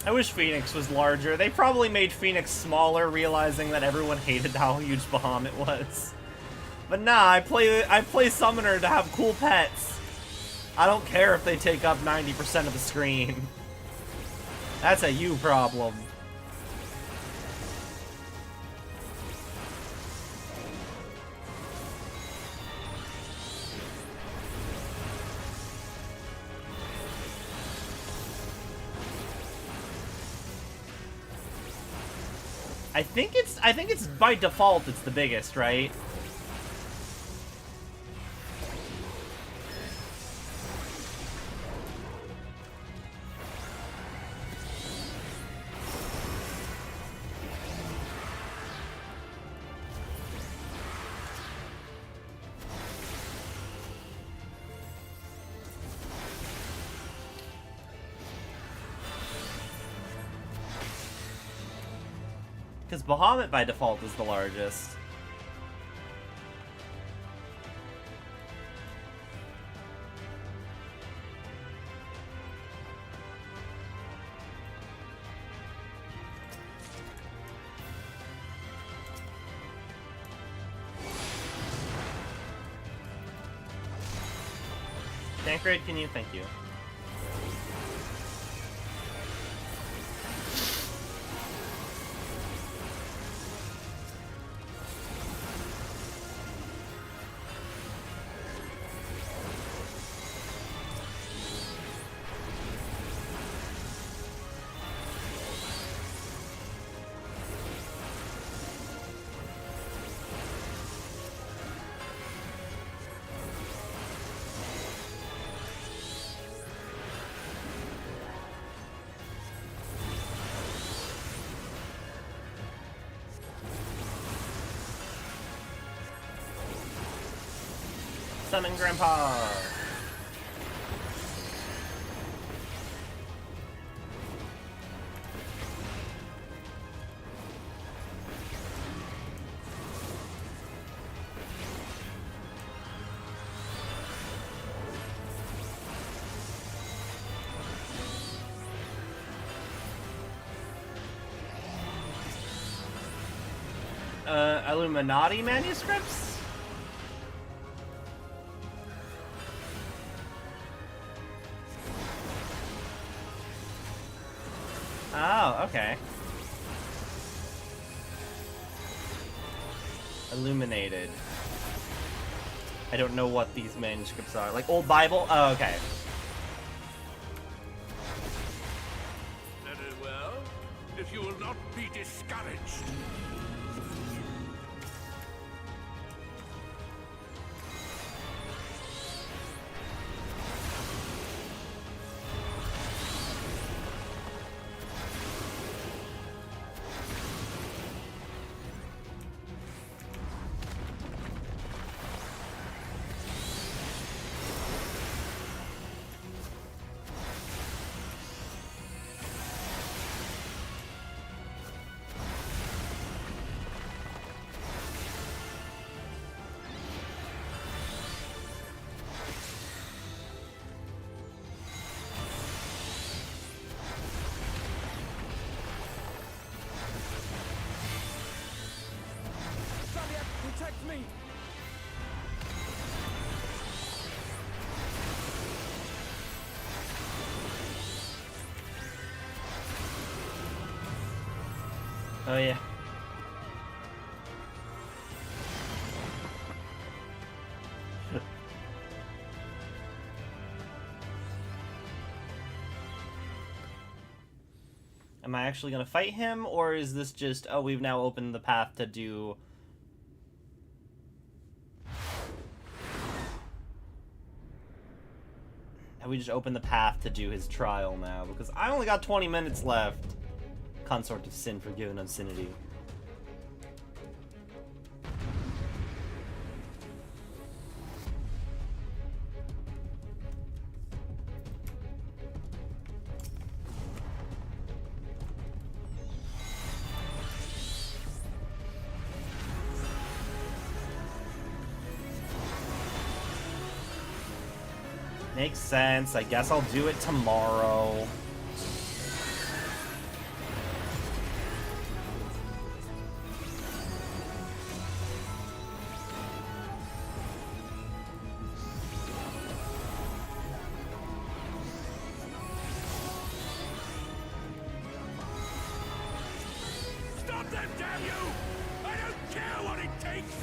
I wish Phoenix was larger. They probably made Phoenix smaller, realizing that everyone hated how huge Bahamut was. But nah, I play Summoner to have cool pets. I don't care if they take up 90% of the screen. That's a you problem. I think it's by default it's the biggest, right? Because Bahamut by default is the largest. Tancred, can you? Thank you. Summon Grandpa! Illuminati manuscripts? Oh, okay. Illuminated. I don't know what these manuscripts are. Like Old Bible? Oh, okay. Very well. If you will not be discouraged. Protect me! Oh, yeah. Am I actually gonna fight him, or is this just, oh, we've now opened the path to do... Have we just opened the path to do his trial now? Because I only got 20 minutes left. Consort of Sin, forgiven of Sinity. Makes sense. I guess I'll do it tomorrow. Stop them, damn you! I don't care what it takes!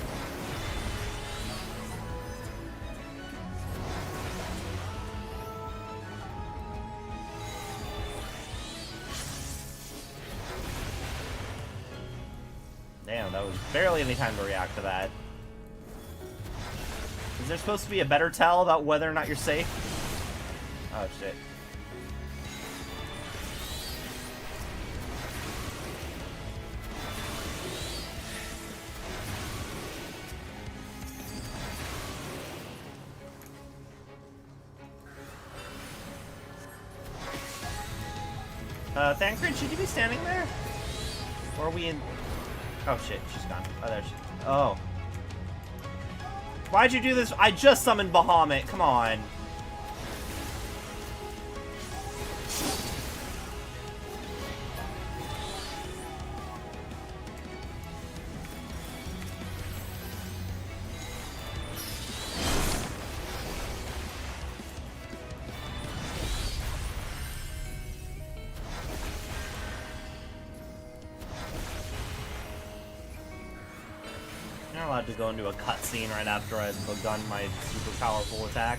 Damn, that was barely any time to react to that. Is there supposed to be a better tell about whether or not you're safe? Oh, shit. Thancred, should you be standing there? Or are we in... Oh, shit, she's gone. Oh, there she... Oh. Why'd you do this? I just summoned Bahamut. Come on. You're not allowed to go into a cutscene right after I've begun my super powerful attack.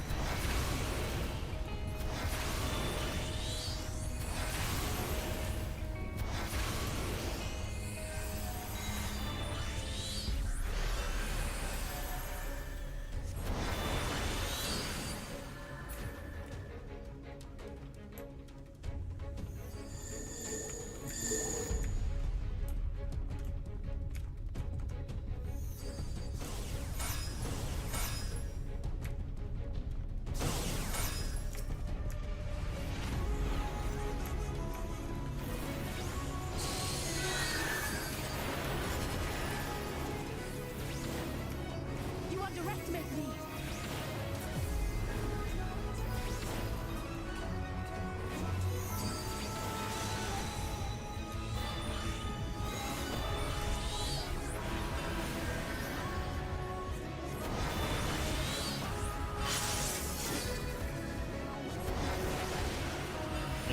You underestimate me.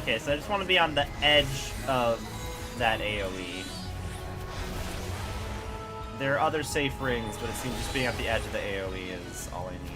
Okay, so I just want to be on the edge of that AoE. There are other safe rings, but it seems just being at the edge of the AoE is all I need.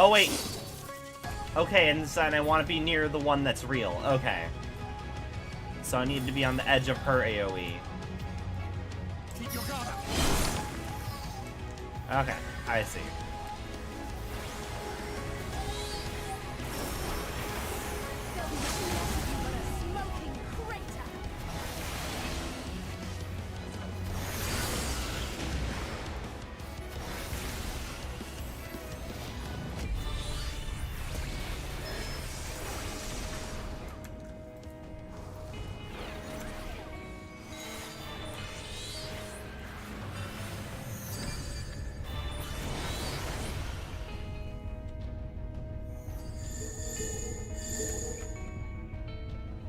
Oh, wait. Okay, and then I want to be near the one that's real. Okay. So I need to be on the edge of her AoE. Keep your guard up. Okay, I see. Smoking crater.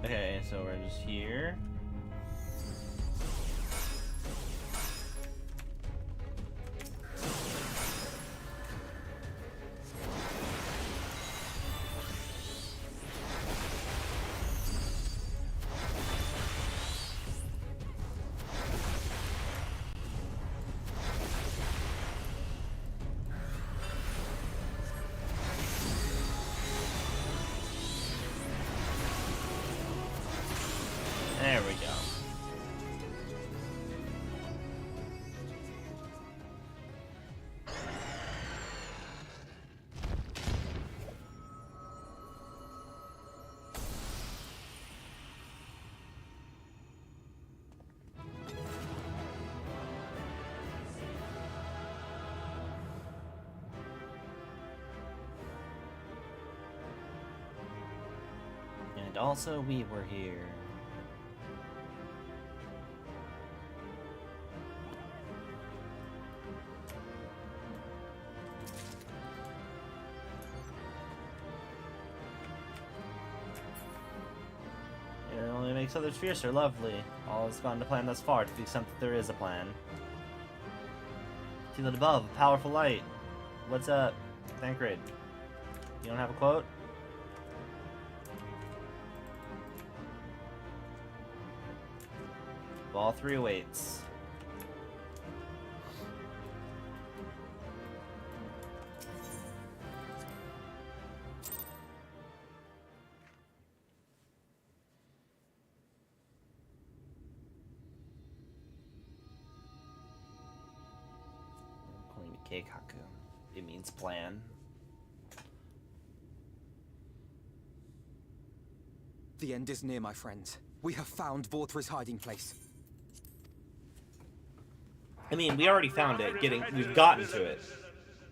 Okay, so we're just here. There we go. And also, we were here. It only makes others fiercer, lovely. All has gone to plan thus far, to the extent that there is a plan. See that above, a powerful light. What's up? Thancred. You don't have a quote? Ball 3 awaits. According to Keikaku, it means plan. The end is near, my friends. We have found Vorthri's hiding place. I mean, we already found it. We've gotten to it.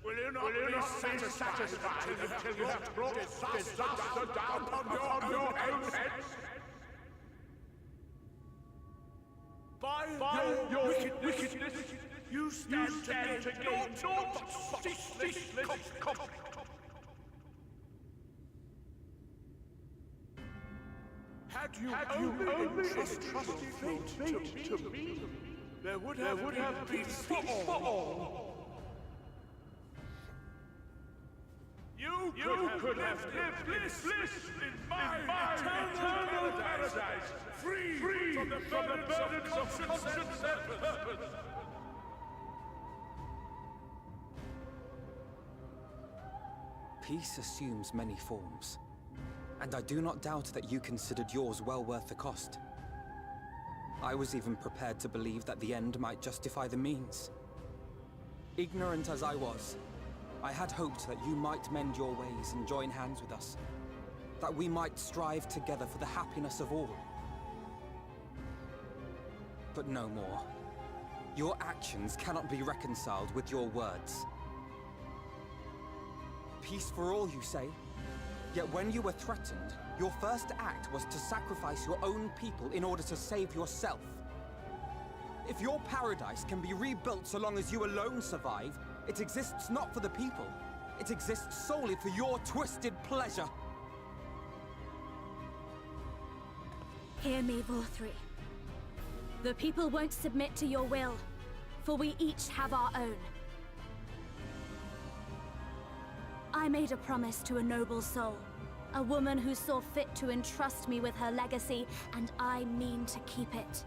Will you not be satisfied until you have brought disaster down upon your own heads? By your wickedness, you stand to gain naught but ceaseless conflict. Had you only entrusted fate to me, there would have been peace for all. You could have lived bliss in my eternal paradise, free from the burdens of conscience and purpose. Peace assumes many forms, and I do not doubt that you considered yours well worth the cost. I was even prepared to believe that the end might justify the means. Ignorant as I was, I had hoped that you might mend your ways and join hands with us. That we might strive together for the happiness of all. But no more. Your actions cannot be reconciled with your words. Peace for all, you say? Yet when you were threatened, your first act was to sacrifice your own people in order to save yourself. If your paradise can be rebuilt so long as you alone survive, it exists not for the people. It exists solely for your twisted pleasure. Hear me, Vorthri. The people won't submit to your will, for we each have our own. I made a promise to a noble soul, a woman who saw fit to entrust me with her legacy, and I mean to keep it.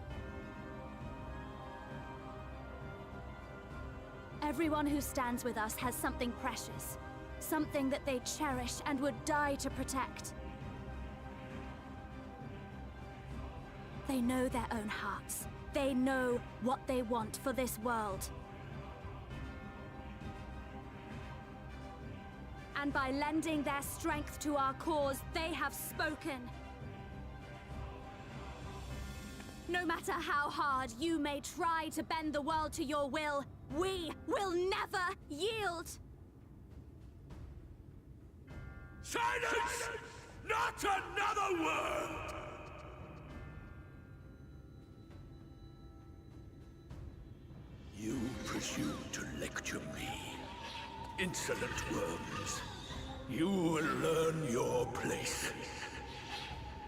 Everyone who stands with us has something precious, something that they cherish and would die to protect. They know their own hearts. They know what they want for this world. And by lending their strength to our cause, they have spoken. No matter how hard you may try to bend the world to your will, we will never yield! Silence! Not another word! You presume to lecture me. Insolent worms. You will learn your place.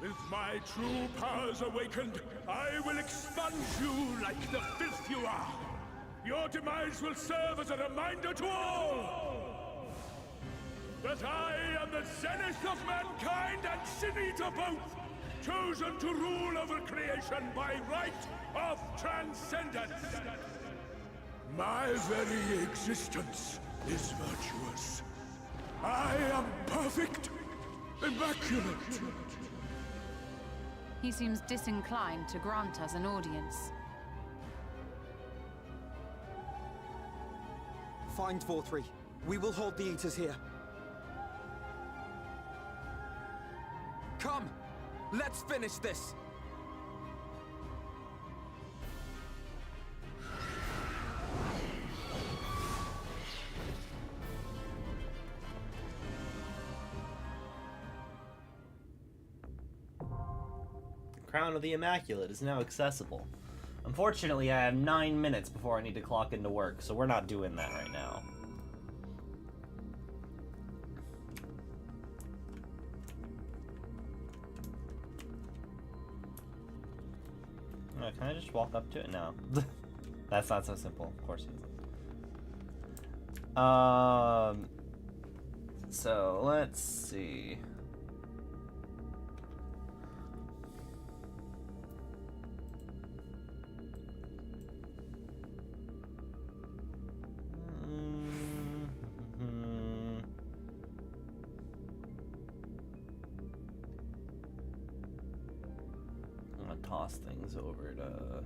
With my true powers awakened, I will expunge you like the filth you are. Your demise will serve as a reminder to all that I am the zenith of mankind and Sinita both, chosen to rule over creation by right of transcendence. My very existence is virtuous. I am perfect, immaculate. He seems disinclined to grant us an audience. Find Vorthri. We will hold the Eaters here. Come! Let's finish this! Crown of the Immaculate is now accessible. Unfortunately, I have 9 minutes before I need to clock into work, so we're not doing that right now. Can I just walk up to it? No. That's not so simple. Of course it isn't. So let's see. I'm gonna toss things over to.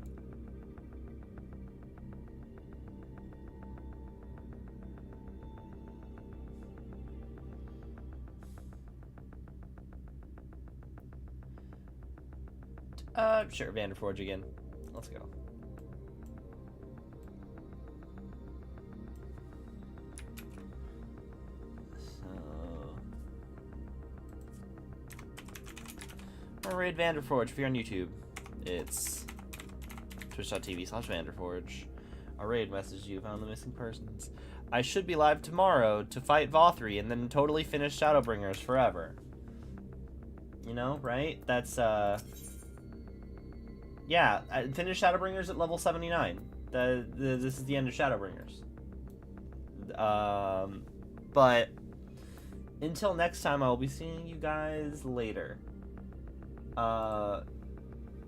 Sure, Vanderforge again. Let's go. So, raid Vanderforge if you're on YouTube. It's twitch.tv/Vanderforge. Our raid message you found the missing persons. I should be live tomorrow to fight Vothri and then totally finish Shadowbringers forever. You know, right? That's yeah, I finished Shadowbringers at level 79. This is the end of Shadowbringers. But until next time, I will be seeing you guys later.